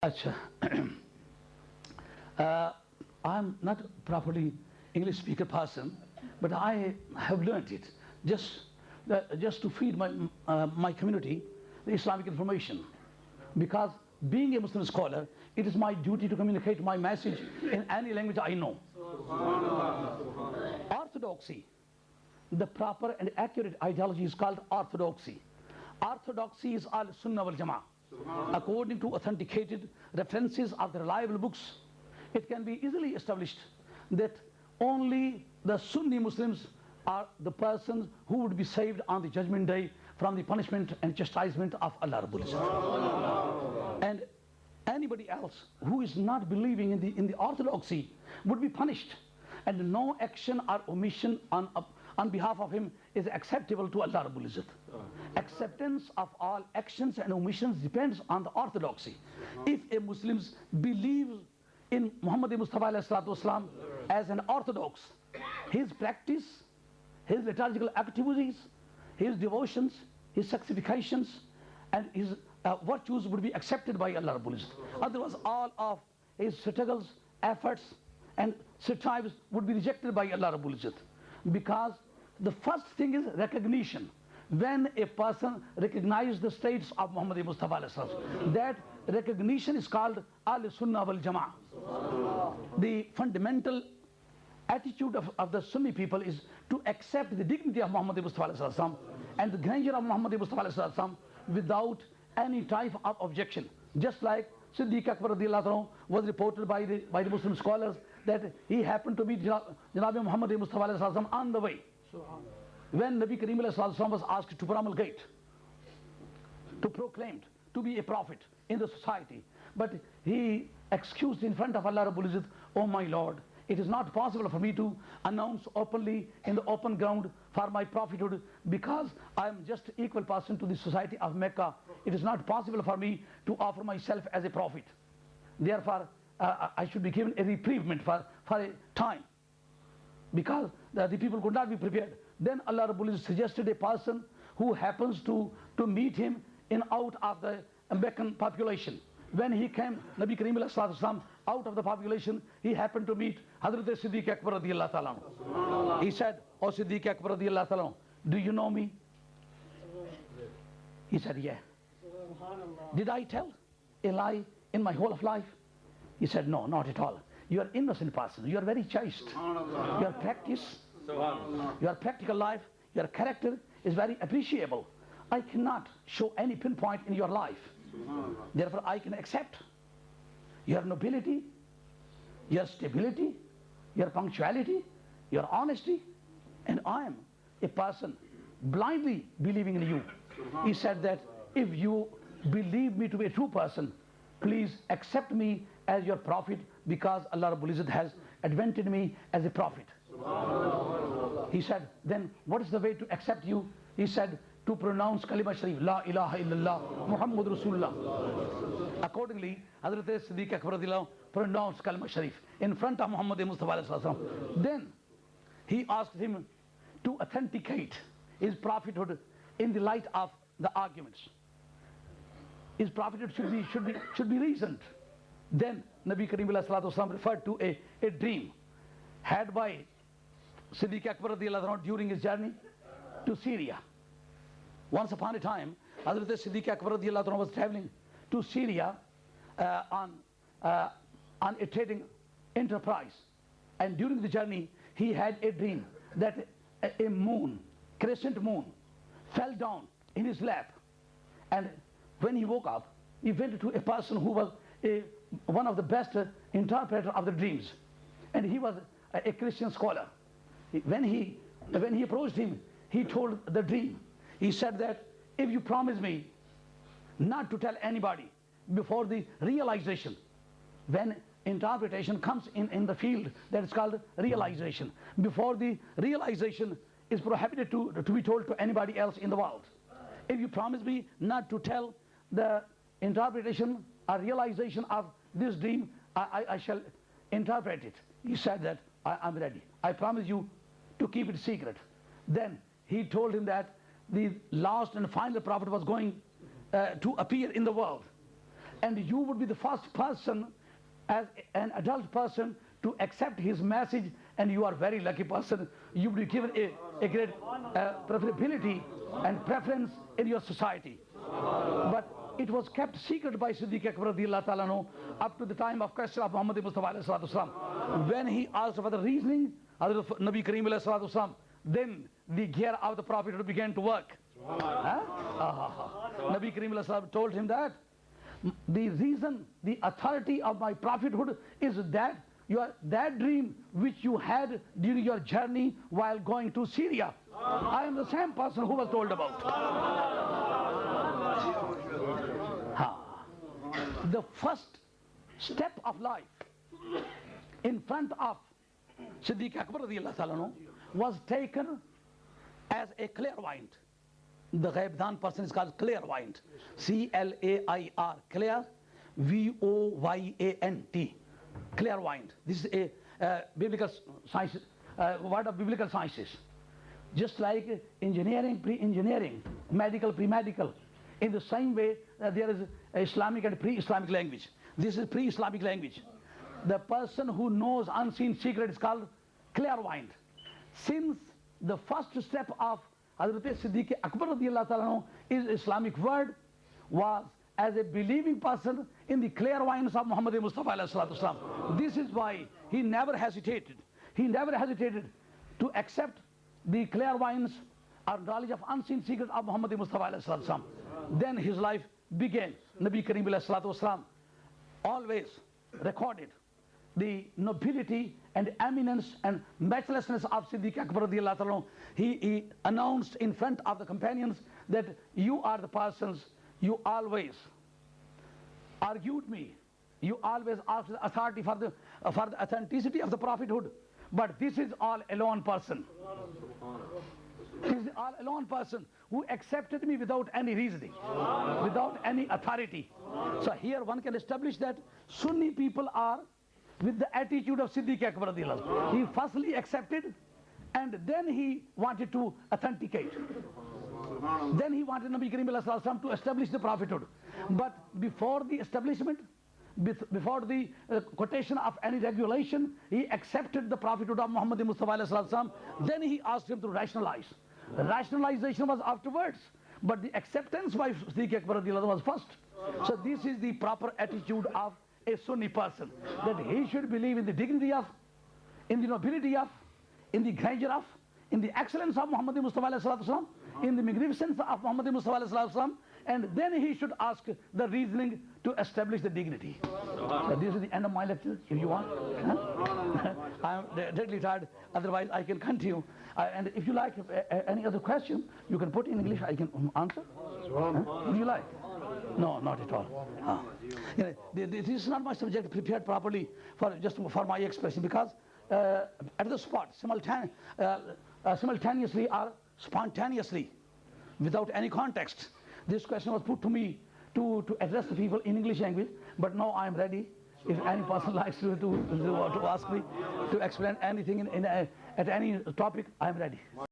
Acha. I'm not properly English speaker person, but I have learned it just to feed my community the Islamic information. Because being a Muslim scholar, it is my duty to communicate my message in any language I know. Orthodoxy, the proper and accurate ideology is called orthodoxy. Orthodoxy is Ahlus Sunnah Wal Jamaah. According to authenticated references of the reliable books, it can be easily established that only the Sunni Muslims are the persons who would be saved on the judgment day from the punishment and chastisement of Allah Rabbul Izzat. And anybody else who is not believing in the orthodoxy would be punished, and no action or omission on behalf of him is acceptable to Allah Rabbul Izzat. Acceptance of all actions and omissions depends on the orthodoxy. If a Muslim believes in Muhammad Mustafa ﷺ as an orthodox, his practice, his liturgical activities, his devotions, his sanctifications, and his virtues would be accepted by Allah Rabbul Izzat. Otherwise, all of his struggles, efforts, and strives would be rejected by Allah Rabbul Izzat. Because the first thing is recognition. When a person recognizes the states of Muhammad Mustafa ﷺ, that recognition is called Ahlus Sunnah Wal Jamaah. The fundamental attitude of the Sunni people is to accept the dignity of Muhammad Mustafa ﷺ and the grandeur of Muhammad Mustafa ﷺ without any type of objection. Just like Siddiq Akbar radiallahu anhu was reported by the Muslim scholars that he happened to meet Janab Muhammad Mustafa ﷺ on the way. When Nabi Kareem ﷺ was asked to promulgate, to proclaim, to be a prophet in the society, but he excused in front of Allah Rabbul Izzat, "Oh my Lord, it is not possible for me to announce openly in the open ground for my prophethood because I am just equal person to the society of Mecca. It is not possible for me to offer myself as a prophet. Therefore, I should be given a reprieve for a time." Because the people could not be prepared. Then Allah Rabbul Izzat suggested a person who happens to meet him in out of the Meccan population. When he came, Nabi Kareem ﷺ, out of the population, he happened to meet Hazrat Siddiq Akbar radiallahu ta'ala. He said, "Oh Siddiq Akbar radiallahu ta'ala, do you know me?" He said, "Yeah." "Did I tell a lie in my whole of life?" He said, "No, not at all. You are innocent person. You are very chaste. Your practice, your practical life, your character is very appreciable. I cannot show any pinpoint in your life. Therefore, I can accept your nobility, your stability, your punctuality, your honesty, and I am a person blindly believing in you." He said that if you believe me to be a true person, please accept me as your prophet because Allah Rabbul Izzat has advented me as a prophet. He said, "Then what is the way to accept you?" He said, "To pronounce Kalima Sharif, La ilaha illallah, Muhammad Rasulullah." Accordingly, Hazrat Siddiq Akbar radiallahu pronounced Kalima Sharif in front of Muhammad Mustafa ﷺ. Then he asked him to authenticate his prophethood in the light of the arguments. His prophethood should be reasoned. Then Nabi Kareem ﷺ referred to a dream had by Siddiq Akbar radiallahu anhu during his journey to Syria. Once upon a time, Hazrat Siddiq Akbar radiallahu anhu was traveling to Syria on a trading enterprise. And during the journey, he had a dream that a moon, crescent moon, fell down in his lap. And when he woke up, he went to a person who was one of the best interpreter of the dreams. And he was a Christian scholar. When he approached him, he told the dream. He said that if you promise me not to tell anybody before the realization, when interpretation comes in the field that is called realization, before the realization is prohibited to be told to anybody else in the world. If you promise me not to tell the interpretation or realization of this dream, I shall interpret it. He said that I'm ready. I promise you to keep it secret. Then he told him that the last and final prophet was going to appear in the world. and you would be the first person as an adult person to accept his message, and you are a very lucky person. You will be given a great preferability and preference in your society. But it was kept secret by Siddiq Akbar radiallahu ta'ala anhu up to the time of question of Muhammad Mustafa alayhi salatu wasalam. When he asked for the reasoning of Nabi Kareem alayhi salatu wasalam, then the gear of the Prophet began to work. Nabi Kareem alayhi salam told him that the reason, the authority of my prophethood is that that dream which you had during your journey while going to Syria. I am the same person who was told about. The first step of life in front of Siddiq Akbar radiallahu ta'ala anhu was taken as a clairvoyant. The Ghaibdan person is called clairvoyant. C-L-A-I-R, clear, V-O-Y-A-N-T, clairvoyant. This is a biblical science, word of biblical sciences. Just like engineering, pre-engineering, medical, pre-medical. In the same way, there is Islamic and pre-Islamic language. This is pre-Islamic language. The person who knows unseen secret is called clairvoyant. Since the first step of Hazrat Siddiq Akbar radiallahu ta'ala anhu is Islamic word, was as a believing person in the clairvoyance of Muhammad Mustafa alayhi salatu wasalam. This is why he never hesitated. He never hesitated to accept the clairvoyance or knowledge of unseen secret of Muhammad Mustafa alayhi salatu wasalam. Then his life began. Nabi Kareem alayhi salatu wasalam always recorded the nobility and eminence and matchlessness of Siddiq Akbar radiallahu ta'ala anhu. He announced in front of the companions that you are the persons, you always argued me, you always asked the authority for the authenticity of the prophethood, but this is all alone person. This is all alone person who accepted me without any reasoning, without any authority. So here one can establish that Sunni people are with the attitude of Siddiq Akbar radiallahu anhu. He firstly accepted, and then he wanted to authenticate. Then he wanted Nabi Kareem alayhi salatu to establish the prophethood. But before the establishment, before the quotation of any regulation, he accepted the prophethood of Muhammad Mustafa alayhi salatu. Then he asked him to rationalize. Rationalization was afterwards, but the acceptance by Siddiq Akbar radiallahu anhu was first. So this is the proper attitude of a Sunni person, that he should believe in the dignity of, in the nobility of, in the grandeur of, in the excellence of Muhammad Mustafa alayhi salatu, in the magnificence of Muhammad Mustafa alayhi salatu, and then he should ask the reasoning to establish the dignity. So this is the end of my lecture, if you want. I am deadly tired, otherwise I can continue. And if you like any other question, you can put in English, I can answer. Would you like? No, not at all. This is not my subject prepared properly for my expression, because at the spot, simultaneously or spontaneously, without any context, this question was put to me to address the people in English language. But now I am ready. If any person likes to ask me to explain anything at any topic, I am ready.